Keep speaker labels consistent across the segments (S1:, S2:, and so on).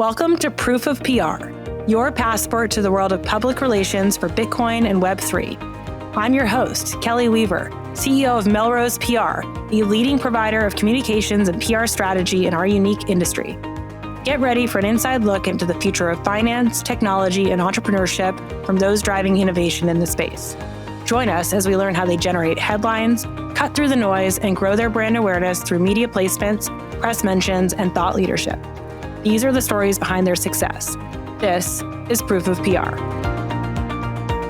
S1: Welcome to Proof of PR, your passport to the world of public relations for Bitcoin and Web3. I'm your host, Kelley Weaver, CEO of Melrose PR, the leading provider of communications and PR strategy in our unique industry. Get ready for an inside look into the future of finance, technology, and entrepreneurship from those driving innovation in the space. Join us as we learn how they generate headlines, cut through the noise, and grow their brand awareness through media placements, press mentions, and thought leadership. These are the stories behind their success. This is Proof of PR.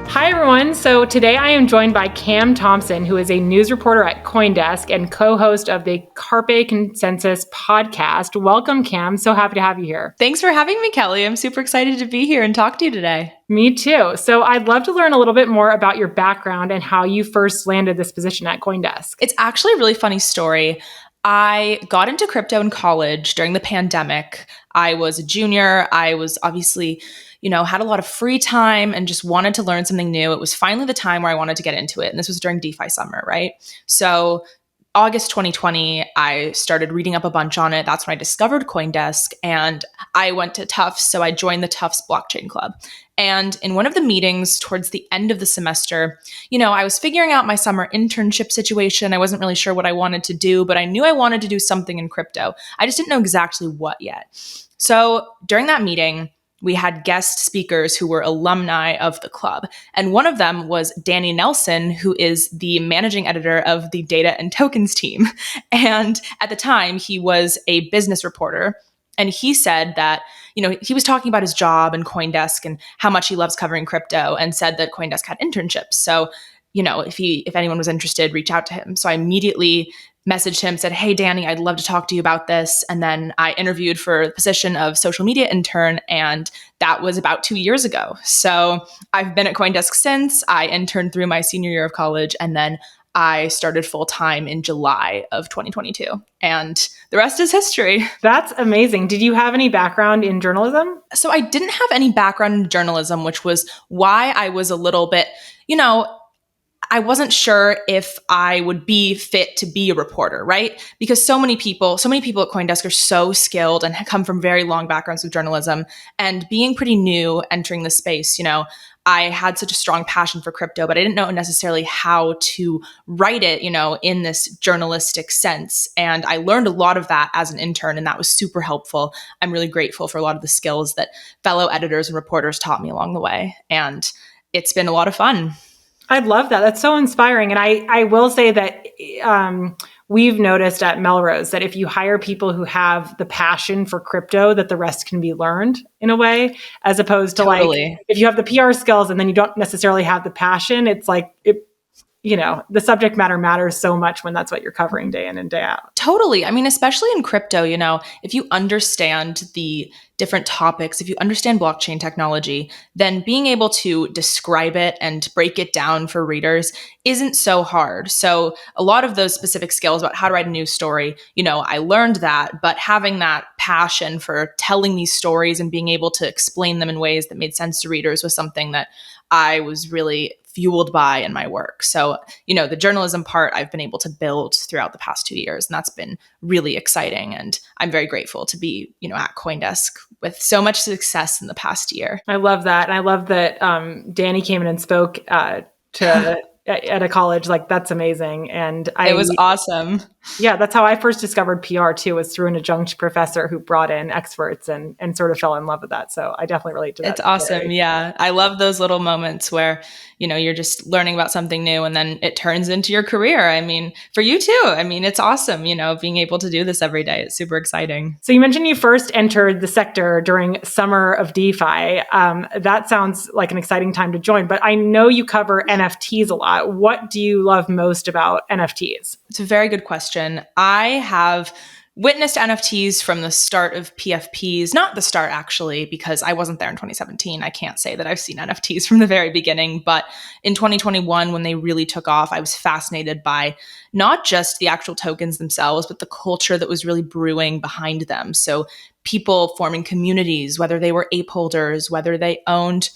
S2: Hi, everyone. So today I am joined by Cam Thompson, who is a news reporter at CoinDesk and co-host of the Carpe Consensus podcast. Welcome, Cam. So happy to have you here.
S3: Thanks for having me, Kelley. I'm super excited to be here and talk to you today.
S2: Me too. So I'd love to learn a little bit more about your background and how you first landed this position at CoinDesk.
S3: It's actually a really funny story. I got into crypto in college during the pandemic. I was a junior. I was obviously, had a lot of free time and just wanted to learn something new. It was finally the time where I wanted to get into it. And this was during DeFi summer, right? So August 2020, I started reading up a bunch on it. That's when I discovered CoinDesk, and I went to Tufts. So I joined the Tufts Blockchain Club. And in one of the meetings towards the end of the semester, I was figuring out my summer internship situation. I wasn't really sure what I wanted to do, but I knew I wanted to do something in crypto. I just didn't know exactly what yet. So during that meeting, we had guest speakers who were alumni of the club. And one of them was Danny Nelson, who is the managing editor of the data and tokens team. And at the time, he was a business reporter. And he said that, he was talking about his job and CoinDesk and how much he loves covering crypto, and said that CoinDesk had internships. So, if anyone was interested, reach out to him. So I immediately messaged him, said, "Hey, Danny, I'd love to talk to you about this." And then I interviewed for the position of social media intern, and that was about 2 years ago. So I've been at CoinDesk since. I interned through my senior year of college, and then I started full-time in July of 2022. And the rest is history.
S2: That's amazing. Did you have any background in journalism?
S3: So I didn't have any background in journalism, which was why I was a little bit, I wasn't sure if I would be fit to be a reporter, right? Because so many people at CoinDesk are so skilled and come from very long backgrounds of journalism. And being pretty new entering the space, I had such a strong passion for crypto, but I didn't know necessarily how to write it, in this journalistic sense. And I learned a lot of that as an intern, and that was super helpful. I'm really grateful for a lot of the skills that fellow editors and reporters taught me along the way. And it's been a lot of fun.
S2: I love that. That's so inspiring. And I will say that we've noticed at Melrose that if you hire people who have the passion for crypto, that the rest can be learned in a way, as opposed to
S3: Totally.
S2: if you have the PR skills and then you don't necessarily have the passion, it's the subject matter matters so much when that's what you're covering day in and day out.
S3: Totally. I mean, especially in crypto, if you understand the different topics, if you understand blockchain technology, then being able to describe it and break it down for readers isn't so hard. So a lot of those specific skills about how to write a news story, I learned that, but having that passion for telling these stories and being able to explain them in ways that made sense to readers was something that I was really fueled by in my work. So, the journalism part I've been able to build throughout the past 2 years, and that's been really exciting. And I'm very grateful to be, at CoinDesk with so much success in the past year.
S2: I love that. And I love that Danny came in and spoke at a college. That's amazing. And
S3: it was awesome.
S2: Yeah, that's how I first discovered PR too, was through an adjunct professor who brought in experts and sort of fell in love with that. So I definitely relate to that.
S3: It's awesome.
S2: Story.
S3: Yeah. I love those little moments where, you're just learning about something new and then it turns into your career. I mean, for you too. I mean, it's awesome, being able to do this every day. It's super exciting.
S2: So you mentioned you first entered the sector during summer of DeFi. That sounds like an exciting time to join, but I know you cover NFTs a lot. What do you love most about NFTs?
S3: It's a very good question. I have witnessed NFTs from the start of PFPs, not the start actually, because I wasn't there in 2017. I can't say that I've seen NFTs from the very beginning, but in 2021, when they really took off, I was fascinated by not just the actual tokens themselves, but the culture that was really brewing behind them. So people forming communities, whether they were ape holders, whether they owned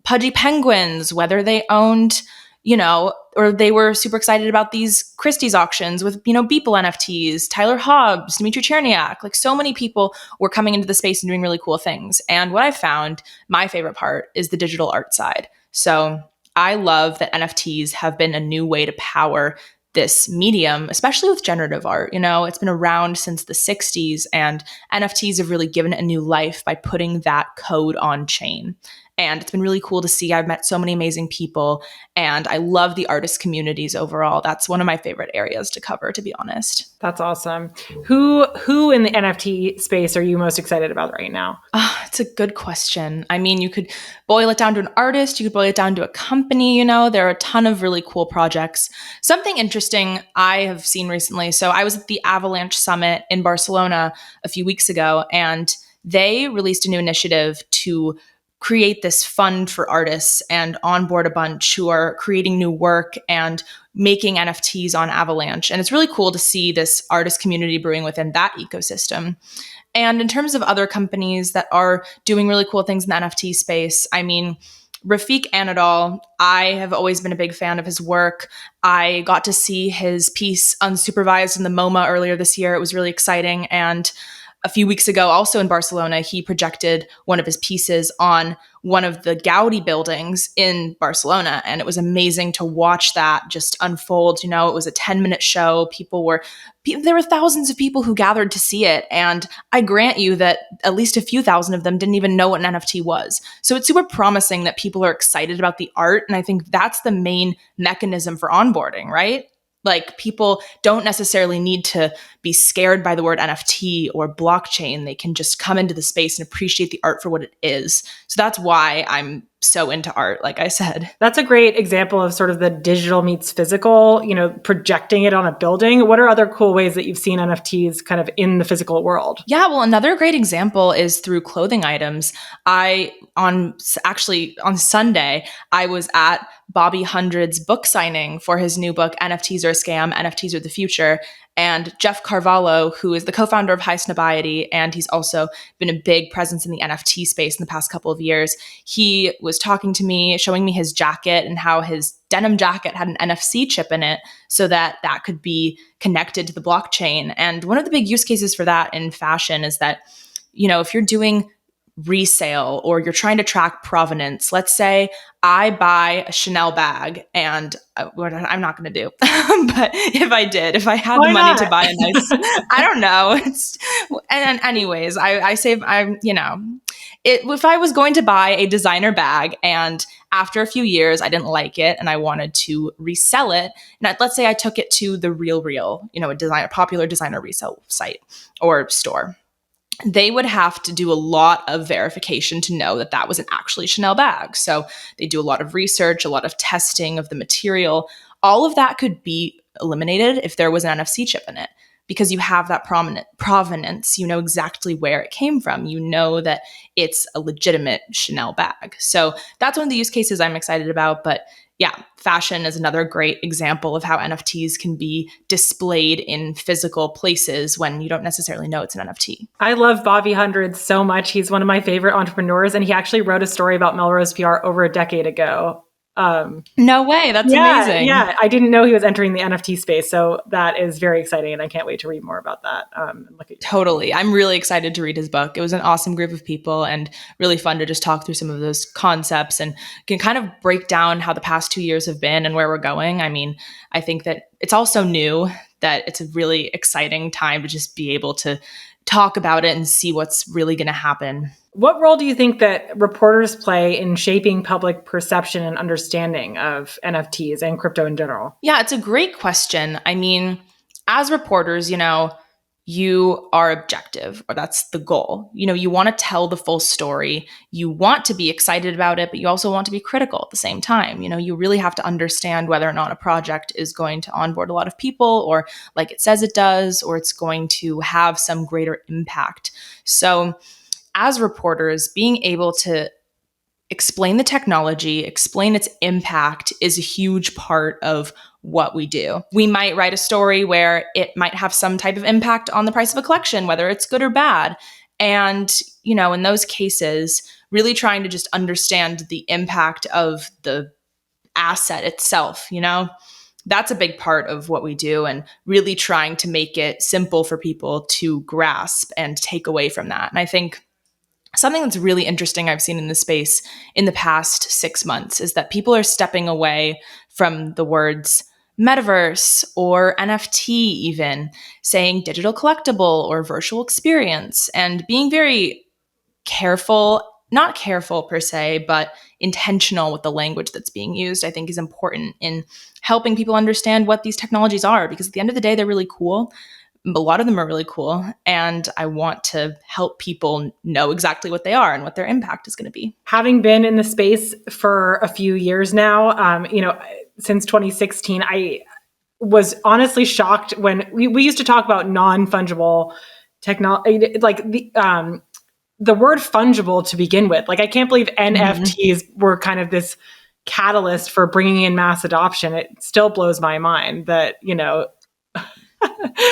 S3: pudgy penguins, whether they owned or they were super excited about these Christie's auctions with, Beeple NFTs, Tyler Hobbs, Dmitry Cherniak. Like, so many people were coming into the space and doing really cool things. And what I found, my favorite part, is the digital art side. So I love that NFTs have been a new way to power this medium, especially with generative art. It's been around since the 60s, and NFTs have really given it a new life by putting that code on chain. And it's been really cool to see. I've met so many amazing people, and I love the artist communities overall. That's one of my favorite areas to cover, to be honest.
S2: That's awesome. Who in the NFT space are you most excited about right now?
S3: It's a good question. I mean, you could boil it down to an artist. You could boil it down to a company. There are a ton of really cool projects. Something interesting I have seen recently. So I was at the Avalanche Summit in Barcelona a few weeks ago, and they released a new initiative to create this fund for artists and onboard a bunch who are creating new work and making NFTs on Avalanche. And it's really cool to see this artist community brewing within that ecosystem. And in terms of other companies that are doing really cool things in the NFT space, I mean, Rafiq Anadol, I have always been a big fan of his work. I got to see his piece unsupervised in the MoMA earlier this year. It was really exciting. And a few weeks ago, also in Barcelona, he projected one of his pieces on one of the Gaudi buildings in Barcelona. And it was amazing to watch that just unfold. It was a 10-minute show. There were thousands of people who gathered to see it. And I grant you that at least a few thousand of them didn't even know what an NFT was. So it's super promising that people are excited about the art. And I think that's the main mechanism for onboarding, right? Like, people don't necessarily need to be scared by the word NFT or blockchain. They can just come into the space and appreciate the art for what it is. So that's why I'm so into art, like I said.
S2: That's a great example of sort of the digital meets physical, projecting it on a building. What are other cool ways that you've seen NFTs kind of in the physical world?
S3: Yeah, well, another great example is through clothing items. On Sunday, I was at Bobby Hundred's book signing for his new book, NFTs Are a Scam, NFTs Are the Future. And Jeff Carvalho, who is the co-founder of High Snobiety, and he's also been a big presence in the NFT space in the past couple of years, he was talking to me, showing me his jacket and how his denim jacket had an NFC chip in it so that could be connected to the blockchain. And one of the big use cases for that in fashion is that, if you're doing resale or you're trying to track provenance, let's say I buy a Chanel bag, and I'm not going to do, but if I had the money to buy a nice, I don't know. And anyways, I save, if I was going to buy a designer bag and after a few years, I didn't like it and I wanted to resell it. And let's say I took it to the RealReal, a popular designer resale site or store. They would have to do a lot of verification to know that was an actually Chanel bag. So they do a lot of research, a lot of testing of the material. All of that could be eliminated if there was an NFC chip in it, because you have that provenance. You know exactly where it came from. You know that it's a legitimate Chanel bag. So that's one of the use cases I'm excited about. But yeah, fashion is another great example of how NFTs can be displayed in physical places when you don't necessarily know it's an NFT.
S2: I love Bobby Hundred so much. He's one of my favorite entrepreneurs, and he actually wrote a story about Melrose PR over a decade ago.
S3: No way. That's amazing.
S2: Yeah. I didn't know he was entering the NFT space. So that is very exciting. And I can't wait to read more about that.
S3: Totally. I'm really excited to read his book. It was an awesome group of people and really fun to just talk through some of those concepts and can kind of break down how the past 2 years have been and where we're going. I mean, I think that it's also new, that it's a really exciting time to just be able to talk about it and see what's really going to happen.
S2: What role do you think that reporters play in shaping public perception and understanding of NFTs and crypto in general?
S3: Yeah, it's a great question. I mean, as reporters, you are objective, or that's the goal. You want to tell the full story. You want to be excited about it, but you also want to be critical at the same time. You really have to understand whether or not a project is going to onboard a lot of people, or like it says it does, or it's going to have some greater impact. So as reporters, being able to explain the technology, explain its impact is a huge part of what we do. We might write a story where it might have some type of impact on the price of a collection, whether it's good or bad. And, in those cases, really trying to just understand the impact of the asset itself, That's a big part of what we do, and really trying to make it simple for people to grasp and take away from that. And I think something that's really interesting I've seen in this space in the past 6 months is that people are stepping away from the words metaverse or NFT, even saying digital collectible or virtual experience, and being very careful, not careful per se, but intentional with the language that's being used, I think is important in helping people understand what these technologies are, because at the end of the day, they're really cool. A lot of them are really cool, and I want to help people know exactly what they are and what their impact is going to be.
S2: Having been in the space for a few years now, since 2016, I was honestly shocked when we used to talk about non-fungible technology, like the word fungible to begin with. Like, I can't believe NFTs were kind of this catalyst for bringing in mass adoption. It still blows my mind that,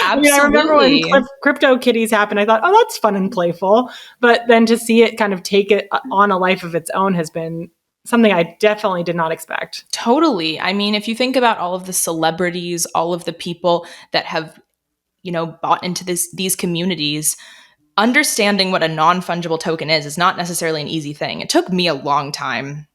S3: Absolutely.
S2: I remember when crypto kitties happened, I thought, oh, that's fun and playful. But then to see it kind of take it on a life of its own has been something I definitely did not expect.
S3: Totally. I mean, if you think about all of the celebrities, all of the people that have, bought into these communities, understanding what a non-fungible token is not necessarily an easy thing. It took me a long time,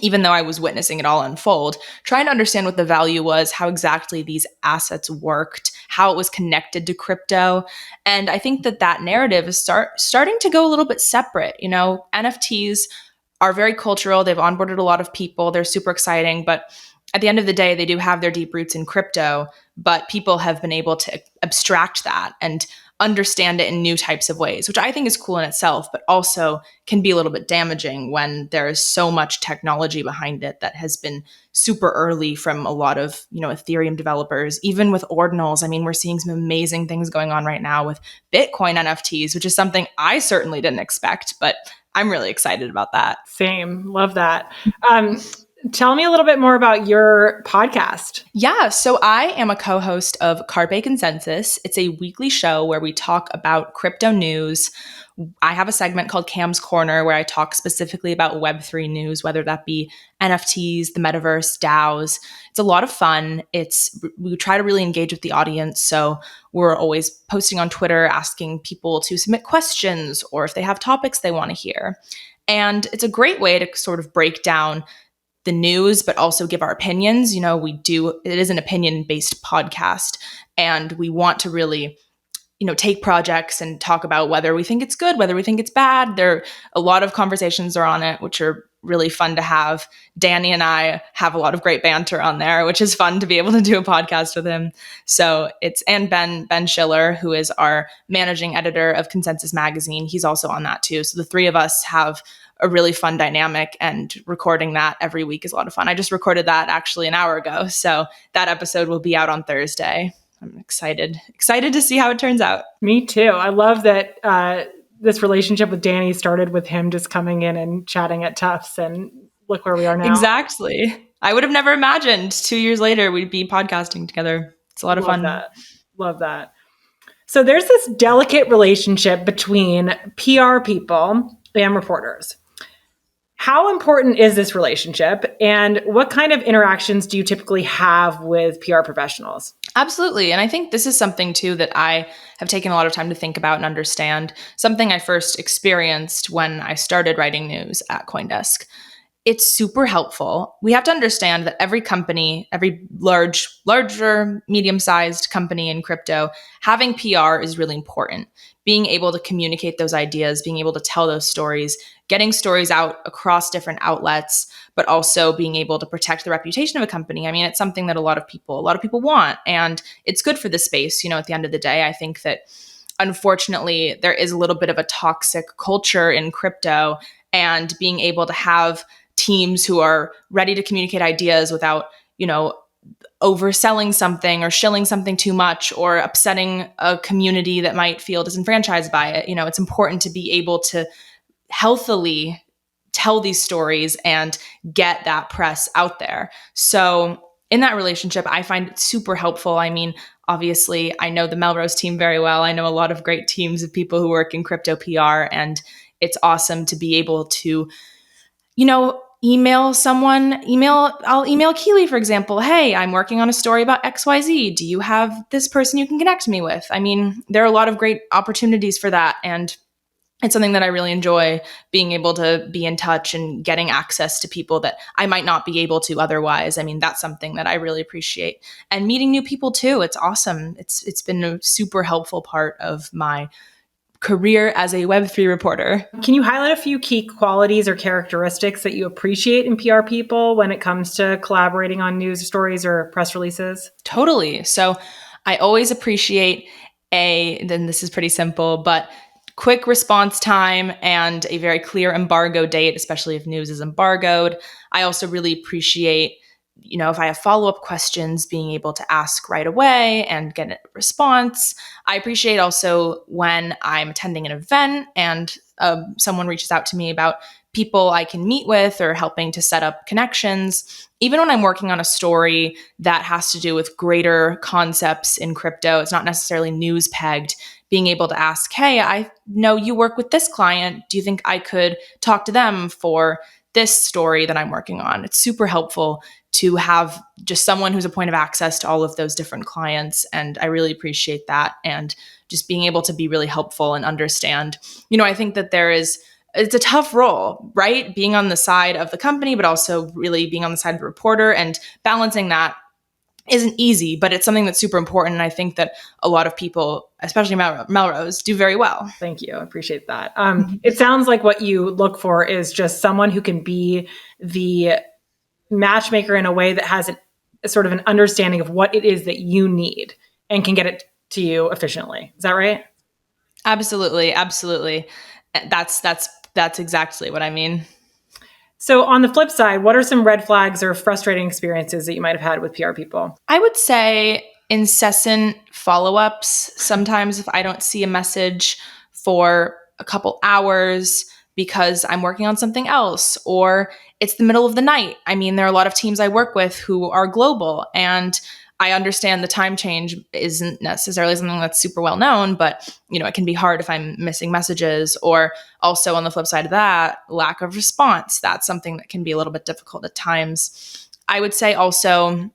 S3: even though I was witnessing it all unfold, trying to understand what the value was, how exactly these assets worked, how it was connected to crypto. And I think that narrative is starting to go a little bit separate. NFTs are very cultural. They've onboarded a lot of people. They're super exciting. But at the end of the day, they do have their deep roots in crypto. But people have been able to abstract that and understand it in new types of ways, which I think is cool in itself, but also can be a little bit damaging when there is so much technology behind it that has been super early from a lot of, Ethereum developers, even with ordinals. I mean, we're seeing some amazing things going on right now with Bitcoin NFTs, which is something I certainly didn't expect, but I'm really excited about that.
S2: Same. Love that. Tell me a little bit more about your podcast.
S3: Yeah, so I am a co-host of Carpe Consensus. It's a weekly show where we talk about crypto news. I have a segment called Cam's Corner where I talk specifically about Web3 news, whether that be NFTs, the metaverse, DAOs. It's a lot of fun. We try to really engage with the audience. So we're always posting on Twitter, asking people to submit questions or if they have topics they want to hear. And it's a great way to sort of break down the news, but also give our opinions. It is an opinion-based podcast, and we want to really, take projects and talk about whether we think it's good, whether we think it's bad. A lot of conversations are on it, which are really fun to have. Danny and I have a lot of great banter on there, which is fun to be able to do a podcast with him. So and Ben Schiller, who is our managing editor of Consensus Magazine, he's also on that too. So the three of us have a really fun dynamic, and recording that every week is a lot of fun. I just recorded that actually an hour ago. So that episode will be out on Thursday. I'm excited to see how it turns out.
S2: Me too. I love that this relationship with Danny started with him just coming in and chatting at Tufts, and look where we are now.
S3: Exactly. I would have never imagined 2 years later we'd be podcasting together. It's a lot of fun.
S2: Love that. So there's this delicate relationship between PR people and reporters. How important is this relationship, and what kind of interactions do you typically have with PR professionals?
S3: Absolutely. And I think this is something too that I have taken a lot of time to think about and understand. Something I first experienced when I started writing news at CoinDesk. It's super helpful. We have to understand that every company, every larger, medium-sized company in crypto, having PR is really important. Being able to communicate those ideas, being able to tell those stories, getting stories out across different outlets, but also being able to protect the reputation of a company. I mean, it's something that a lot of people want, and it's good for the space. At the end of the day, I think that unfortunately there is a little bit of a toxic culture in crypto, and being able to have teams who are ready to communicate ideas without, overselling something or shilling something too much or upsetting a community that might feel disenfranchised by it. It's important to be able to healthily tell these stories and get that press out there. So in that relationship, I find it super helpful. I mean, obviously, I know the Melrose team very well. I know a lot of great teams of people who work in crypto PR, and it's awesome to be able to, I'll email Kelley, for example. Hey, I'm working on a story about XYZ. Do you have this person you can connect me with? I mean, there are a lot of great opportunities for that. And it's something that I really enjoy, being able to be in touch and getting access to people that I might not be able to otherwise. I mean, that's something that I really appreciate. And meeting new people too. It's awesome. It's been a super helpful part of my career as a Web3 reporter.
S2: Can you highlight a few key qualities or characteristics that you appreciate in PR people when it comes to collaborating on news stories or press releases?
S3: Totally. So I always appreciate then this is pretty simple, but quick response time and a very clear embargo date, especially if news is embargoed. I also really appreciate, if I have follow-up questions, being able to ask right away and get a response. I appreciate also when I'm attending an event and someone reaches out to me about people I can meet with or helping to set up connections. Even when I'm working on a story that has to do with greater concepts in crypto, it's not necessarily news pegged, being able to ask, hey, I know you work with this client. Do you think I could talk to them for this story that I'm working on? It's super helpful to have just someone who's a point of access to all of those different clients. And I really appreciate that. And just being able to be really helpful and understand, I think that it's a tough role, right? Being on the side of the company, but also really being on the side of the reporter, and balancing that isn't easy, but it's something that's super important. And I think that a lot of people, especially Melrose, do very well.
S2: Thank you. I appreciate that. It sounds like what you look for is just someone who can be the matchmaker in a way that has a sort of an understanding of what it is that you need and can get it to you efficiently. Is that right?
S3: Absolutely. Absolutely. That's exactly what I mean.
S2: So on the flip side, what are some red flags or frustrating experiences that you might have had with PR people?
S3: I would say incessant follow-ups. Sometimes if I don't see a message for a couple hours because I'm working on something else, or it's the middle of the night. I mean, there are a lot of teams I work with who are global, and I understand the time change isn't necessarily something that's super well known, but it can be hard if I'm missing messages. Or also on the flip side of that, lack of response. That's something that can be a little bit difficult at times. I would say also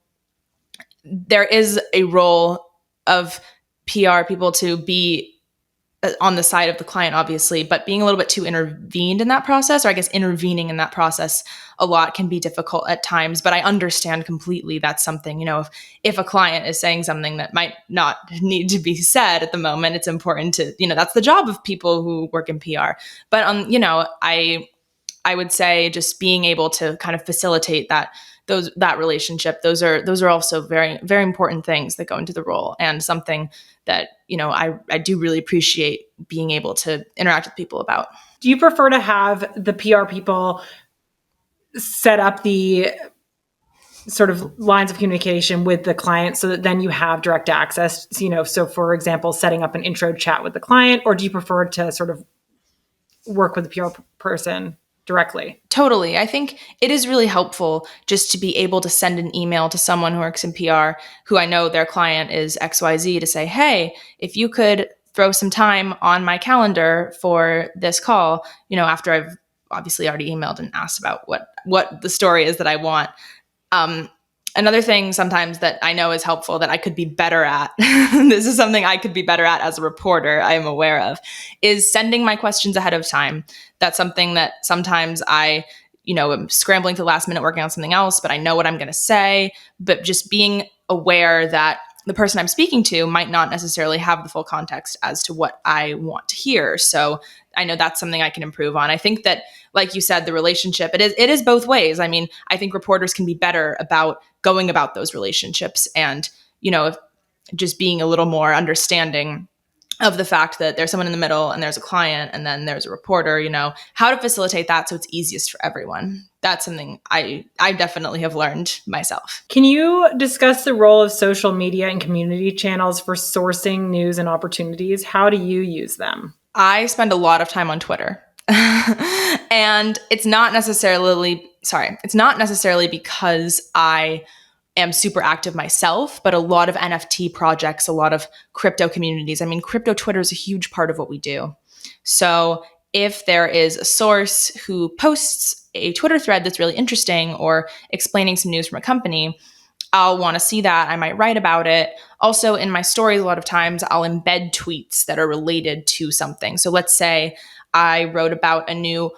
S3: there is a role of PR people to be on the side of the client, obviously, but being a little bit too intervened in that process, or I guess intervening in that process a lot, can be difficult at times. But I understand completely that's something, if a client is saying something that might not need to be said at the moment, it's important to, that's the job of people who work in PR. But, I would say just being able to kind of facilitate that relationship, those are also very, very important things that go into the role, and something that, I do really appreciate being able to interact with people about.
S2: Do you prefer to have the PR people set up the sort of lines of communication with the client so that then you have direct access, so for example, setting up an intro chat with the client, or do you prefer to sort of work with the PR person directly?
S3: Totally. I think it is really helpful just to be able to send an email to someone who works in PR who I know their client is XYZ to say, hey, if you could throw some time on my calendar for this call, after I've obviously already emailed and asked about what the story is that I want. Another thing sometimes that I know is helpful that I could be better at, this is something I could be better at as a reporter, I am aware of, is sending my questions ahead of time. That's something that sometimes I, am scrambling to the last minute working on something else, but I know what I'm going to say. But just being aware that the person I'm speaking to might not necessarily have the full context as to what I want to hear. So I know that's something I can improve on. I think that, like you said, the relationship, it is both ways. I mean, I think reporters can be better about going about those relationships and, just being a little more understanding of the fact that there's someone in the middle and there's a client and then there's a reporter, how to facilitate that so it's easiest for everyone. That's something I definitely have learned myself.
S2: Can you discuss the role of social media and community channels for sourcing news and opportunities? How do you use them?
S3: I spend a lot of time on Twitter. And it's not necessarily because I am super active myself, but a lot of NFT projects, a lot of crypto communities. I mean, crypto Twitter is a huge part of what we do. So if there is a source who posts a Twitter thread that's really interesting or explaining some news from a company, I'll want to see that. I might write about it. Also, in my stories, a lot of times I'll embed tweets that are related to something. So let's say I wrote about a new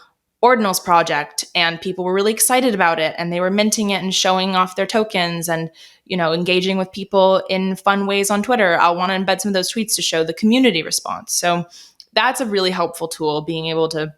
S3: ordinals project and people were really excited about it and they were minting it and showing off their tokens and, engaging with people in fun ways on Twitter. I'll want to embed some of those tweets to show the community response. So that's a really helpful tool, being able to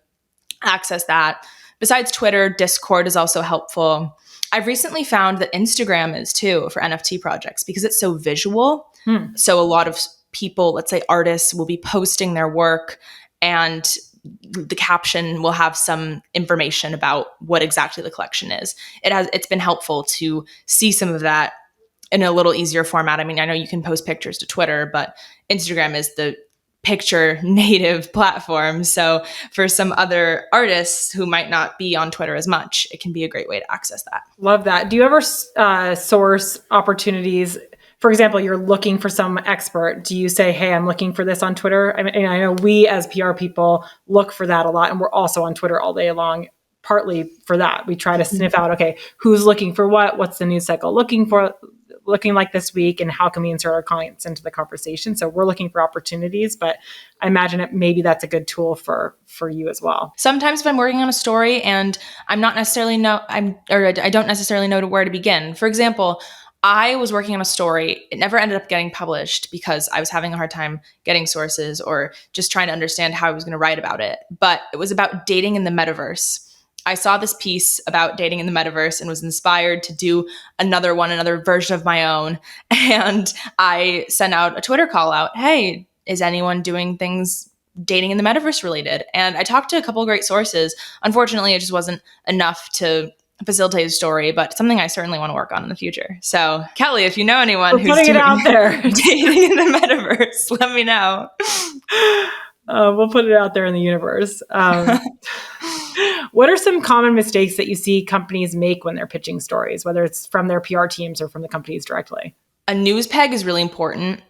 S3: access that. Besides Twitter, Discord is also helpful. I've recently found that Instagram is too for NFT projects because it's so visual. So a lot of people, let's say artists, will be posting their work and the caption will have some information about what exactly the collection is. It's been helpful to see some of that in a little easier format. I mean, I know you can post pictures to Twitter, but Instagram is the picture native platform. So for some other artists who might not be on Twitter as much, it can be a great way to access that.
S2: Love that. Do you ever source opportunities? For example, you're looking for some expert. Do you say, hey, I'm looking for this on Twitter? I mean, I know we as PR people look for that a lot, and we're also on Twitter all day long, partly for that. We try to sniff out, okay, who's looking for what? What's the news cycle looking like this week, and how can we insert our clients into the conversation? So we're looking for opportunities, but I imagine maybe that's a good tool for you as well.
S3: Sometimes if I'm working on a story and I don't necessarily know where to begin. For example, I was working on a story. It never ended up getting published because I was having a hard time getting sources or just trying to understand how I was going to write about it. But it was about dating in the metaverse. I saw this piece about dating in the metaverse and was inspired to do another version of my own. And I sent out a Twitter call out, hey, is anyone doing things dating in the metaverse related? And I talked to a couple of great sources. Unfortunately, it just wasn't enough to facilitate a story, but something I certainly want to work on in the future. So Kelley, if you know anyone who's
S2: putting it out there
S3: dating in the metaverse, let me know.
S2: We'll put it out there in the universe. What are some common mistakes that you see companies make when they're pitching stories, whether it's from their PR teams or from the companies directly?
S3: A news peg is really important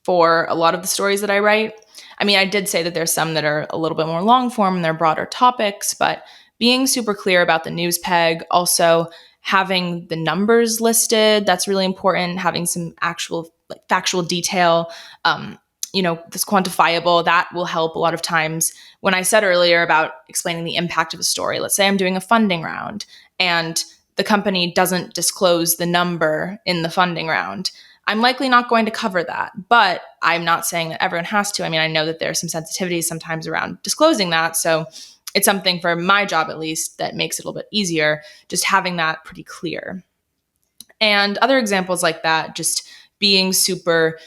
S3: for a lot of the stories that I write. I mean, I did say that there's some that are a little bit more long form and they're broader topics, but being super clear about the news peg, also having the numbers listed, that's really important. Having some actual factual detail, this quantifiable, that will help a lot of times. When I said earlier about explaining the impact of a story, let's say I'm doing a funding round and the company doesn't disclose the number in the funding round, I'm likely not going to cover that, but I'm not saying that everyone has to. I mean, I know that there are some sensitivities sometimes around disclosing that. So it's something for my job, at least, that makes it a little bit easier, just having that pretty clear. And other examples like that, just being super,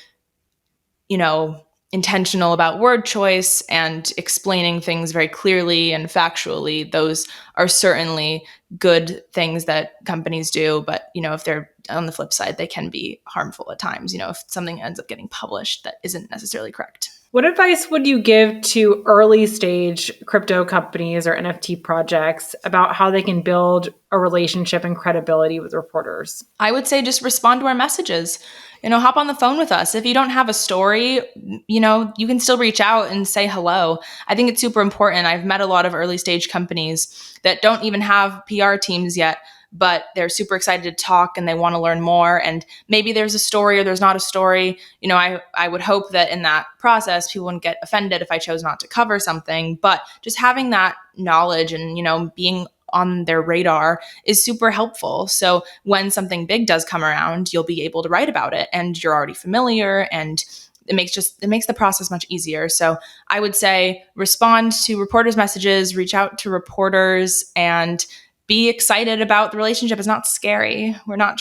S3: intentional about word choice and explaining things very clearly and factually. Those are certainly good things that companies do. But, if they're on the flip side, they can be harmful at times, if something ends up getting published that isn't necessarily correct.
S2: What advice would you give to early stage crypto companies or NFT projects about how they can build a relationship and credibility with reporters?
S3: I would say just respond to our messages. Hop on the phone with us. If you don't have a story, you can still reach out and say hello. I think it's super important. I've met a lot of early stage companies that don't even have PR teams yet, but they're super excited to talk and they want to learn more. And maybe there's a story or there's not a story. I would hope that in that process, people wouldn't get offended if I chose not to cover something, but just having that knowledge and, being on their radar is super helpful. So when something big does come around, you'll be able to write about it and you're already familiar, and it makes the process much easier. So I would say respond to reporters' messages, reach out to reporters, and be excited about the relationship. It's not scary. We're not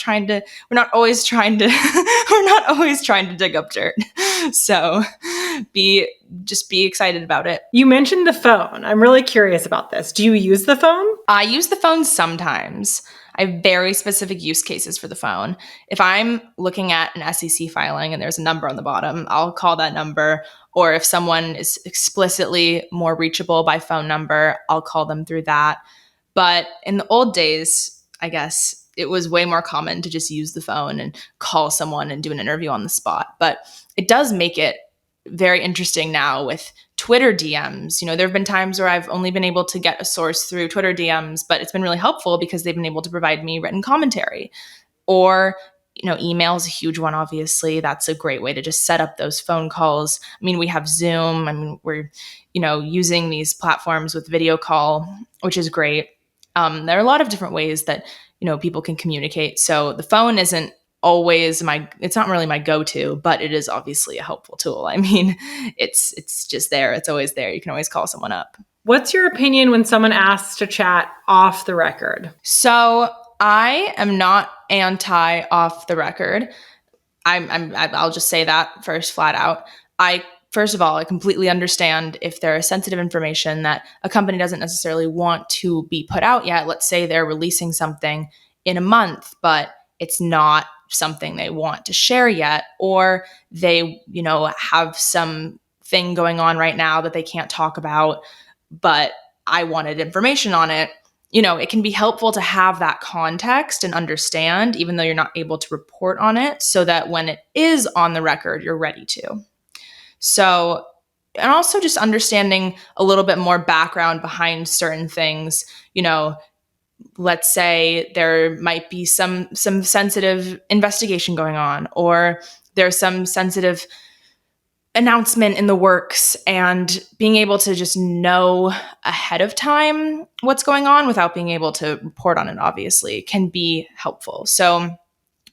S3: always trying to dig up dirt. So be excited about it.
S2: You mentioned the phone. I'm really curious about this. Do you use the phone?
S3: I use the phone sometimes. I have very specific use cases for the phone. If I'm looking at an SEC filing and there's a number on the bottom, I'll call that number. Or if someone is explicitly more reachable by phone number, I'll call them through that. But in the old days, I guess it was way more common to just use the phone and call someone and do an interview on the spot. But it does make it very interesting now with Twitter DMs. There have been times where I've only been able to get a source through Twitter DMs, but it's been really helpful because they've been able to provide me written commentary. Or, email is a huge one, obviously. That's a great way to just set up those phone calls. We have Zoom. We're, using these platforms with video call, which is great. There are a lot of different ways that, people can communicate. So the phone isn't always it's not really my go-to, but it is obviously a helpful tool. It's just there. It's always there. You can always call someone up.
S2: What's your opinion when someone asks to chat off the record?
S3: So I am not anti off the record. I'll just say that first, flat out. First of all, I completely understand if there is sensitive information that a company doesn't necessarily want to be put out yet. Let's say they're releasing something in a month, but it's not something they want to share yet, or they, have some thing going on right now that they can't talk about, but I wanted information on it. It can be helpful to have that context and understand, even though you're not able to report on it, so that when it is on the record, you're ready to. So, and also just understanding a little bit more background behind certain things. Let's say there might be some sensitive investigation going on, or there's some sensitive announcement in the works, and being able to just know ahead of time what's going on without being able to report on it, obviously, can be helpful. So,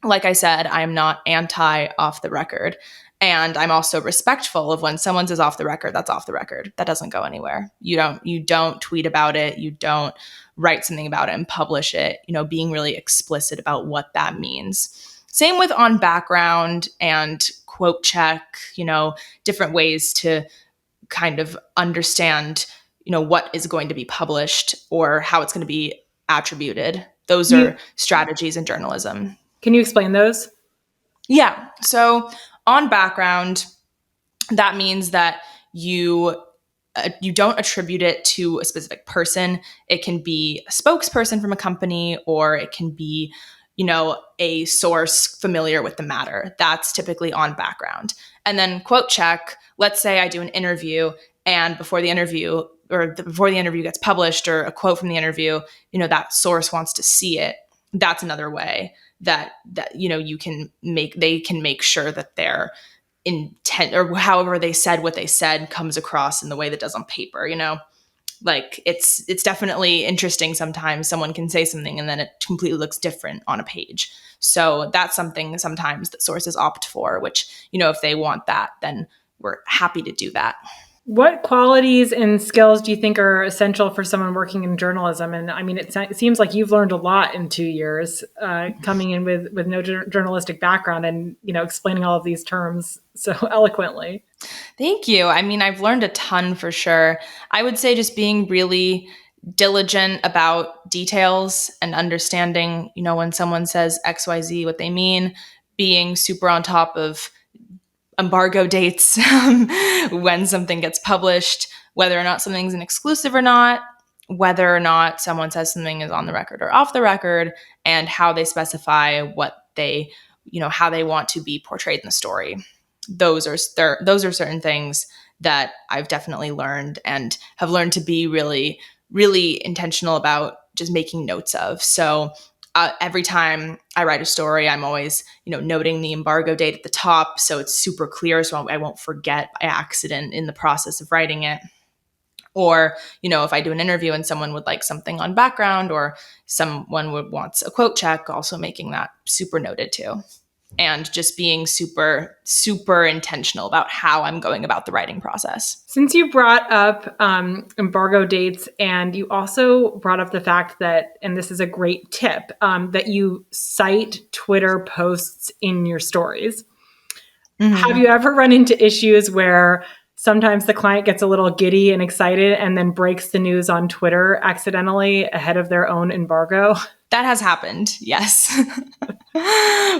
S3: like I said, I'm not anti off the record. And I'm also respectful of when someone says off the record, that's off the record. That doesn't go anywhere. You don't tweet about it. You don't write something about it and publish it, being really explicit about what that means. Same with on background and quote check, different ways to kind of understand, what is going to be published or how it's going to be attributed. Those are strategies in journalism.
S2: Can you explain those?
S3: Yeah. So on background, that means that you don't attribute it to a specific person. It can be a spokesperson from a company, or it can be, a source familiar with the matter. That's typically on background. And then quote check, let's say I do an interview, and before the interview gets published, or a quote from the interview, that source wants to see it. That's another way that they can make sure that their intent, or however they said what they said, comes across in the way that does on paper. Like it's definitely interesting. Sometimes someone can say something and then it completely looks different on a page. So that's something sometimes that sources opt for, which, if they want that, then we're happy to do that.
S2: What qualities and skills do you think are essential for someone working in journalism? And it seems like you've learned a lot in 2 years, coming in with no journalistic background and, explaining all of these terms so eloquently.
S3: Thank you. I've learned a ton for sure. I would say just being really diligent about details and understanding, when someone says XYZ, what they mean, being super on top of embargo dates when something gets published, whether or not something's an exclusive or not, whether or not someone says something is on the record or off the record, and how they specify what they, how they want to be portrayed in the story. Those are certain things that I've definitely learned and have learned to be really, really intentional about just making notes of. So every time I write a story, I'm always, noting the embargo date at the top, so it's super clear, so I won't forget by accident in the process of writing it. Or, if I do an interview and someone would like something on background, or someone wants a quote check, also making that super noted too. And just being super, super intentional about how I'm going about the writing process.
S2: Since you brought up embargo dates, and you also brought up the fact that, and this is a great tip, that you cite Twitter posts in your stories. Mm-hmm. Have you ever run into issues where sometimes the client gets a little giddy and excited and then breaks the news on Twitter accidentally ahead of their own embargo?
S3: That has happened, yes.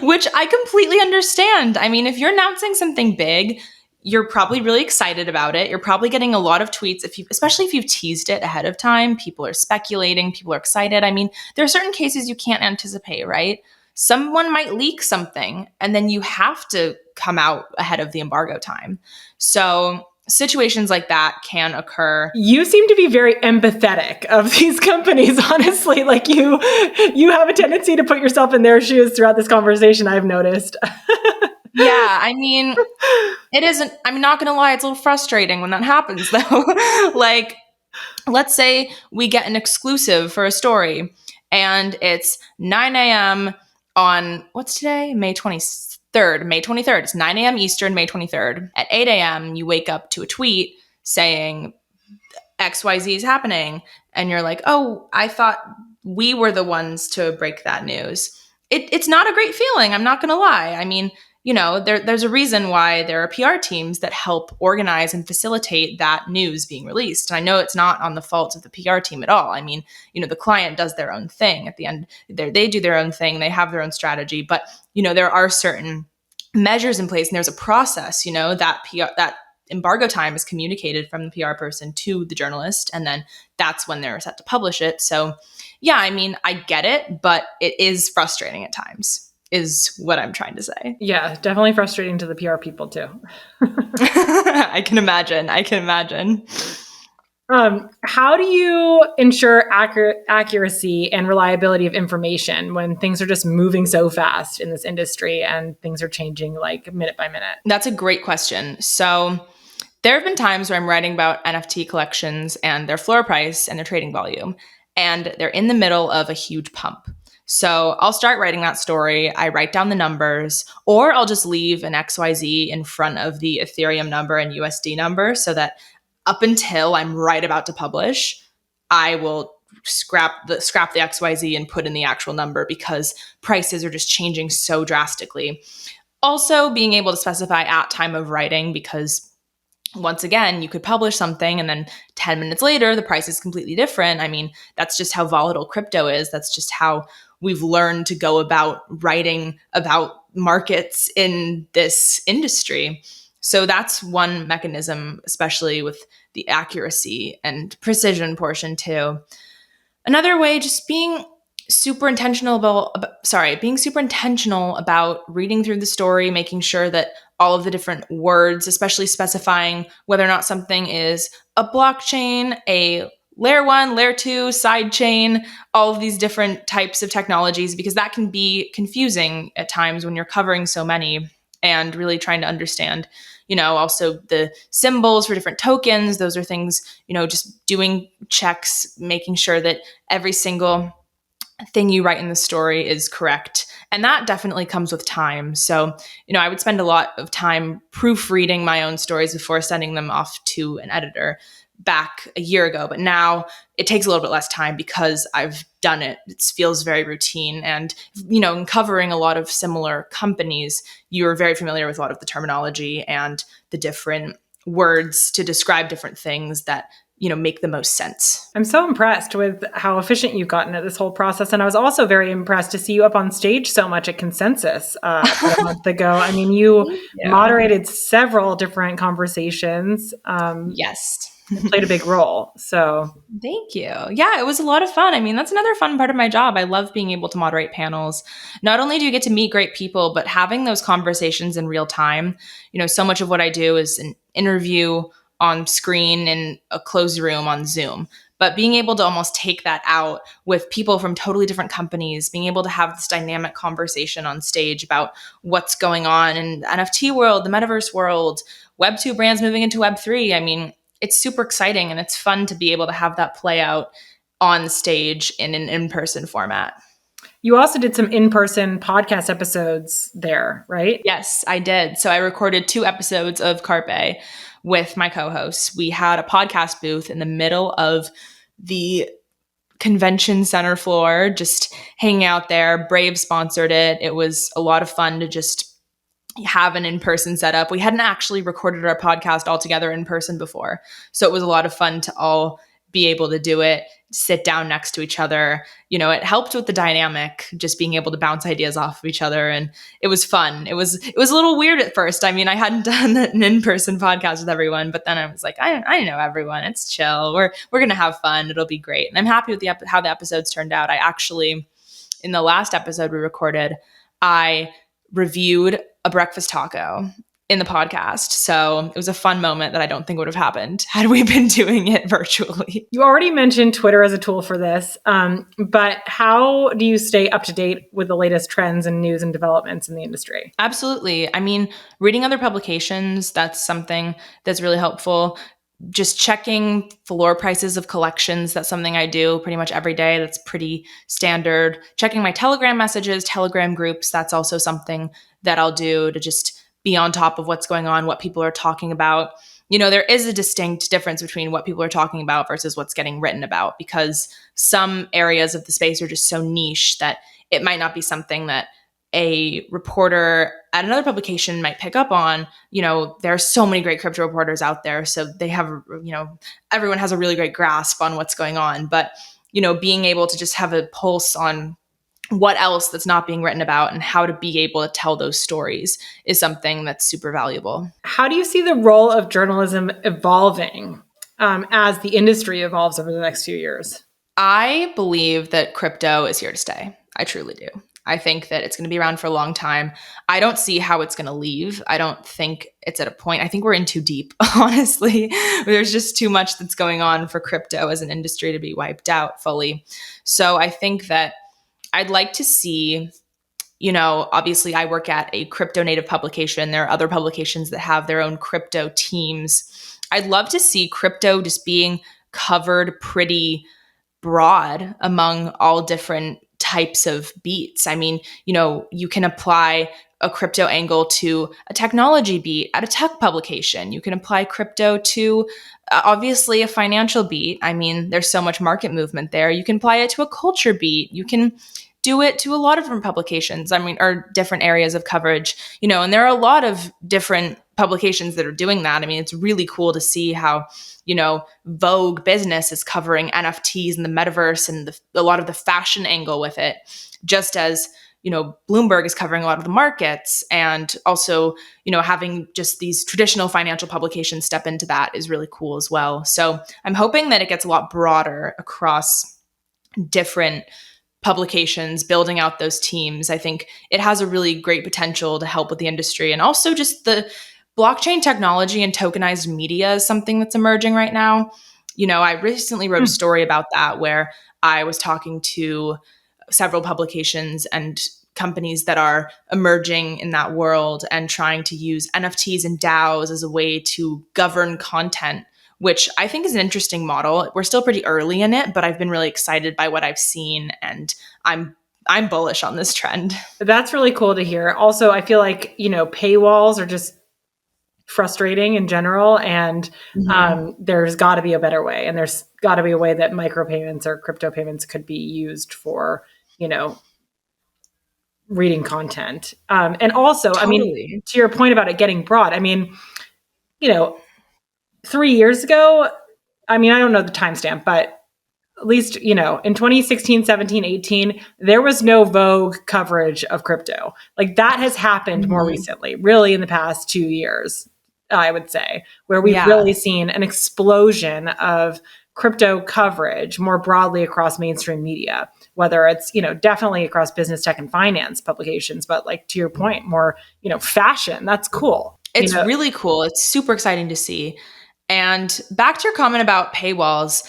S3: Which I completely understand. If you're announcing something big, you're probably really excited about it. You're probably getting a lot of tweets, especially if you've teased it ahead of time. People are speculating, people are excited. There are certain cases you can't anticipate, right? Someone might leak something, and then you have to come out ahead of the embargo time. So situations like that can occur.
S2: You seem to be very empathetic of these companies, honestly. Like you have a tendency to put yourself in their shoes throughout this conversation, I've noticed.
S3: Yeah, I mean, it isn't, I'm not going to lie, it's a little frustrating when that happens though. Like, let's say we get an exclusive for a story and it's 9 a.m. on, what's today? May 23rd. May 23rd. It's 9 a.m. Eastern, May 23rd. At 8 a.m., you wake up to a tweet saying XYZ is happening. And you're like, oh, I thought we were the ones to break that news. It's not a great feeling. I'm not going to lie. I mean, there's a reason why there are PR teams that help organize and facilitate that news being released. And I know it's not on the fault of the PR team at all. I mean, the client does their own thing at the end. They do their own thing. They have their own strategy. But, there are certain measures in place and there's a process, that that embargo time is communicated from the PR person to the journalist. And then that's when they're set to publish it. So yeah, I mean, I get it, but it is frustrating at times, is what I'm trying to say.
S2: Yeah, definitely frustrating to the PR people too.
S3: I can imagine.
S2: How do you ensure accuracy and reliability of information when things are just moving so fast in this industry and things are changing like minute by minute?
S3: That's a great question. So there have been times where I'm writing about NFT collections and their floor price and their trading volume, and they're in the middle of a huge pump. So I'll start writing that story. I write down the numbers, or I'll just leave an XYZ in front of the Ethereum number and USD number so that up until I'm right about to publish, I will scrap the XYZ and put in the actual number because prices are just changing so drastically. Also, being able to specify at time of writing, because once again, you could publish something and then 10 minutes later, the price is completely different. I mean, that's just how volatile crypto is. That's just how we've learned to go about writing about markets in this industry. So that's one mechanism, especially with the accuracy and precision portion too. Another way, just being super intentional about reading through the story, making sure that all of the different words, especially specifying whether or not something is a blockchain, a layer 1, layer 2, side chain, all of these different types of technologies, because that can be confusing at times when you're covering so many and really trying to understand, also the symbols for different tokens. Those are things, just doing checks, making sure that every single thing you write in the story is correct. And that definitely comes with time. So, I would spend a lot of time proofreading my own stories before sending them off to an editor back a year ago. But now it takes a little bit less time because I've done it. It feels very routine. And, in covering a lot of similar companies, you're very familiar with a lot of the terminology and the different words to describe different things that make the most sense.
S2: I'm so impressed with how efficient you've gotten at this whole process. And I was also very impressed to see you up on stage so much at Consensus a month ago. I mean, you moderated several different conversations.
S3: Yes.
S2: Played a big role. So
S3: thank you. Yeah, it was a lot of fun. I mean, that's another fun part of my job. I love being able to moderate panels. Not only do you get to meet great people, but having those conversations in real time. So much of what I do is an interview on screen in a closed room on Zoom. But being able to almost take that out with people from totally different companies, being able to have this dynamic conversation on stage about what's going on in the NFT world, the metaverse world, Web2 brands moving into Web3. I mean, it's super exciting and it's fun to be able to have that play out on stage in an in-person format.
S2: You also did some in-person podcast episodes there, right?
S3: Yes, I did. So I recorded 2 episodes of Carpe with my co-hosts. We had a podcast booth in the middle of the convention center floor, just hanging out there. Brave sponsored it. It was a lot of fun to just have an in-person setup. We hadn't actually recorded our podcast all together in person before. So it was a lot of fun to all be able to do it, sit down next to each other. It helped with the dynamic, just being able to bounce ideas off of each other. And it was fun. It was a little weird at first. I mean, I hadn't done an in-person podcast with everyone, but then I was like, I know everyone. It's chill. We're going to have fun. It'll be great. And I'm happy with how the episodes turned out. I actually, in the last episode we recorded, I reviewed a breakfast taco. in the podcast. So it was a fun moment that I don't think would have happened had we been doing it virtually.
S2: You already mentioned Twitter as a tool for this, but how do you stay up to date with the latest trends and news and developments in the industry?
S3: Absolutely. I mean, reading other publications, that's something that's really helpful. Just checking floor prices of collections, that's something I do pretty much every day. That's pretty standard. Checking my Telegram messages, Telegram groups, that's also something that I'll do to just be on top of what's going on, what people are talking about. There is a distinct difference between what people are talking about versus what's getting written about, because some areas of the space are just so niche that it might not be something that a reporter at another publication might pick up on. There are so many great crypto reporters out there. So they have, everyone has a really great grasp on what's going on. But, being able to just have a pulse on what else that's not being written about and how to be able to tell those stories is something that's super valuable.
S2: How do you see the role of journalism evolving as the industry evolves over the next few years?
S3: I believe that crypto is here to stay. I truly do. I think that it's going to be around for a long time. I don't see how it's going to leave. I don't think it's at a point. I think we're in too deep, honestly. There's just too much that's going on for crypto as an industry to be wiped out fully. So I think that I'd like to see, obviously I work at a crypto native publication. There are other publications that have their own crypto teams. I'd love to see crypto just being covered pretty broad among all different types of beats. I mean, you can apply a crypto angle to a technology beat at a tech publication. You can apply crypto to obviously a financial beat. I mean, there's so much market movement there. You can apply it to a culture beat. You can do it to a lot of different publications, or different areas of coverage, and there are a lot of different publications that are doing that. I mean, it's really cool to see how, Vogue Business is covering NFTs and the metaverse and a lot of the fashion angle with it, just as, Bloomberg is covering a lot of the markets, and also, having just these traditional financial publications step into that is really cool as well. So I'm hoping that it gets a lot broader across different publications, building out those teams. I think it has a really great potential to help with the industry. And also just the blockchain technology and tokenized media is something that's emerging right now. I recently wrote a story about that where I was talking to several publications and companies that are emerging in that world and trying to use NFTs and DAOs as a way to govern content, which I think is an interesting model. We're still pretty early in it, but I've been really excited by what I've seen, and I'm bullish on this trend.
S2: That's really cool to hear. Also, I feel like, paywalls are just frustrating in general, and there's got to be a better way, and there's got to be a way that micropayments or crypto payments could be used for, reading content. And also,
S3: Totally.
S2: to your point about it getting broad, 3 years ago, I don't know the timestamp, but at least, in 2016, 17, 18, there was no Vogue coverage of crypto. Like that has happened more recently, really in the past 2 years, I would say, where we've really seen an explosion of crypto coverage more broadly across mainstream media, whether it's, definitely across business, tech, and finance publications, but like to your point, more, fashion. That's cool.
S3: It's really cool. It's super exciting to see. And back to your comment about paywalls,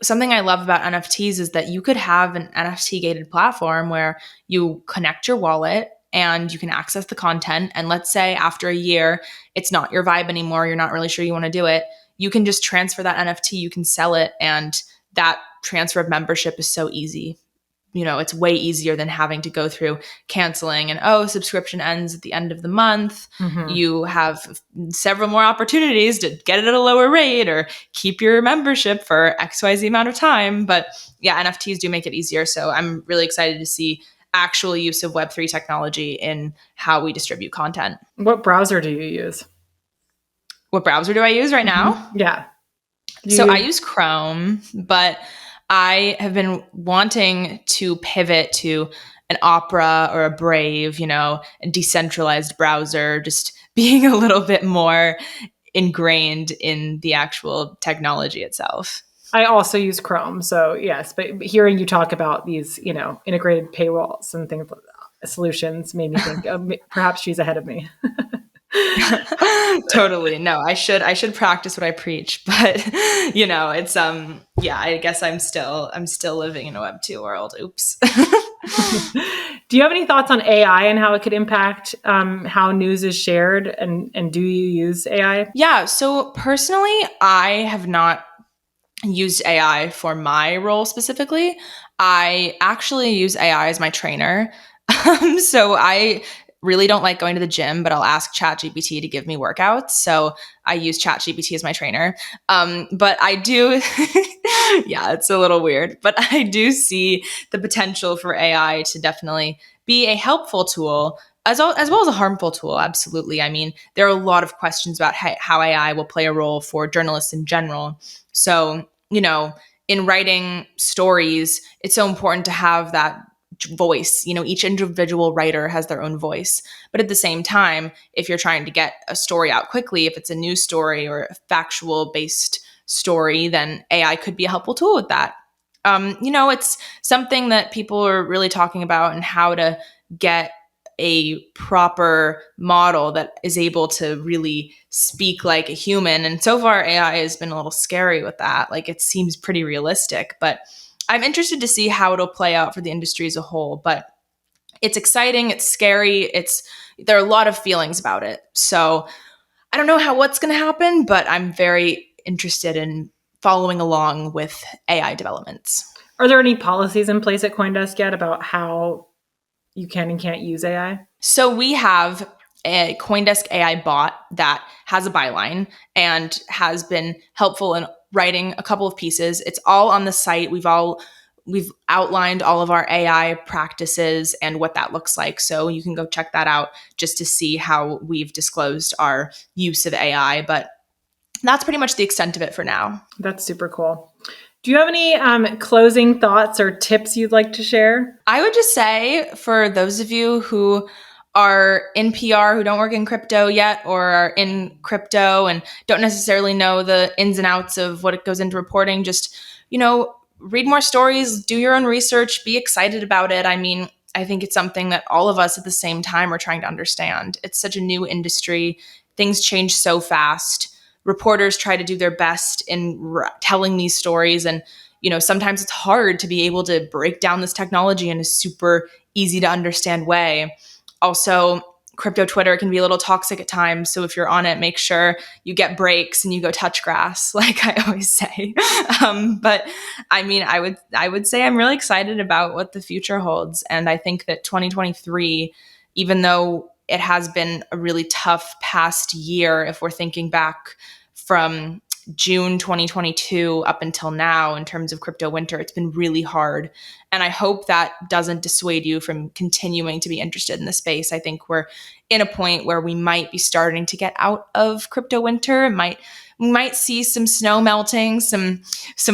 S3: something I love about NFTs is that you could have an NFT gated platform where you connect your wallet and you can access the content. And let's say after a year, it's not your vibe anymore. You're not really sure you want to do it. You can just transfer that NFT, you can sell it. And that transfer of membership is so easy. It's way easier than having to go through canceling and, subscription ends at the end of the month. You have several more opportunities to get it at a lower rate or keep your membership for XYZ amount of time. But yeah, NFTs do make it easier. So I'm really excited to see actual use of Web3 technology in how we distribute content.
S2: What browser do you use?
S3: What browser do I use right now?
S2: Yeah.
S3: I use Chrome, but I have been wanting to pivot to an Opera or a Brave, a decentralized browser, just being a little bit more ingrained in the actual technology itself.
S2: I also use Chrome. So yes, but hearing you talk about these, integrated paywalls and things, solutions made me think perhaps she's ahead of me.
S3: Totally. No, I should practice what I preach, but it's I guess I'm still living in a Web2 world. Oops.
S2: Do you have any thoughts on AI and how it could impact how news is shared? And do you use AI?
S3: Yeah. So personally, I have not used AI for my role specifically. I actually use AI as my trainer. So I really don't like going to the gym, but I'll ask ChatGPT to give me workouts. So I use ChatGPT as my trainer. But I do, yeah, it's a little weird, but I do see the potential for AI to definitely be a helpful tool as well as a harmful tool. Absolutely. I mean, there are a lot of questions about how AI will play a role for journalists in general. So, in writing stories, it's so important to have that voice. Each individual writer has their own voice. But at the same time, if you're trying to get a story out quickly, if it's a news story or a factual based story, then AI could be a helpful tool with that. It's something that people are really talking about, and how to get a proper model that is able to really speak like a human. And so far, AI has been a little scary with that. Like, it seems pretty realistic, but I'm interested to see how it'll play out for the industry as a whole. But it's exciting. It's scary. There are a lot of feelings about it. So I don't know what's going to happen, but I'm very interested in following along with AI developments.
S2: Are there any policies in place at CoinDesk yet about how you can and can't use AI?
S3: So we have a CoinDesk AI bot that has a byline and has been helpful in writing a couple of pieces. It's all on the site. We've outlined all of our AI practices and what that looks like. So you can go check that out just to see how we've disclosed our use of AI. But that's pretty much the extent of it for now.
S2: That's super cool. Do you have any closing thoughts or tips you'd like to share?
S3: I would just say, for those of you who are in PR, who don't work in crypto yet, or are in crypto and don't necessarily know the ins and outs of what it goes into reporting, just, read more stories, do your own research, be excited about it. I mean, I think it's something that all of us at the same time are trying to understand. It's such a new industry. Things change so fast. Reporters try to do their best in telling these stories. And, sometimes it's hard to be able to break down this technology in a super easy to understand way. Also, crypto Twitter can be a little toxic at times. So if you're on it, make sure you get breaks and you go touch grass, like I always say. But I mean, I would say I'm really excited about what the future holds. And I think that 2023, even though it has been a really tough past year, if we're thinking back from June 2022 up until now in terms of crypto winter, it's been really hard. And I hope that doesn't dissuade you from continuing to be interested in the space. I think we're in a point where we might be starting to get out of crypto winter. We might see some snow melting, some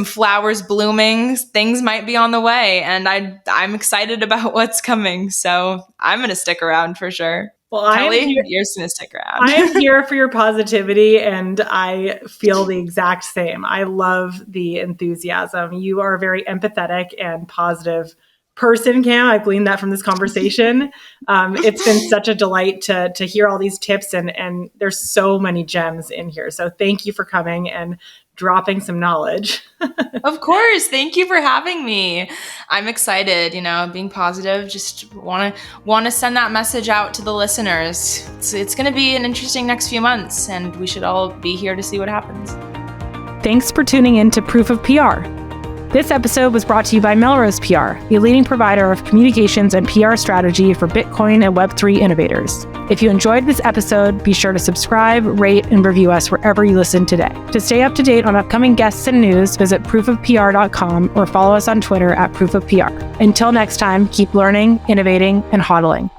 S3: flowers blooming. Things might be on the way, and I'm excited about what's coming. So I'm going to stick around for sure.
S2: Well,
S3: Kelley, you're just going to stick around.
S2: I am here for your positivity, and I feel the exact same. I love the enthusiasm. You are a very empathetic and positive person, Cam. I gleaned that from this conversation. It's been such a delight to hear all these tips, and there's so many gems in here. So thank you for coming and dropping some knowledge.
S3: Of course. Thank you for having me. I'm excited, being positive. Just want to send that message out to the listeners. It's going to be an interesting next few months, and we should all be here to see what happens.
S1: Thanks for tuning in to Proof of PR. This episode was brought to you by Melrose PR, a leading provider of communications and PR strategy for Bitcoin and Web3 innovators. If you enjoyed this episode, be sure to subscribe, rate, and review us wherever you listen today. To stay up to date on upcoming guests and news, visit proofofpr.com or follow us on Twitter @proofofpr. Until next time, keep learning, innovating, and hodling.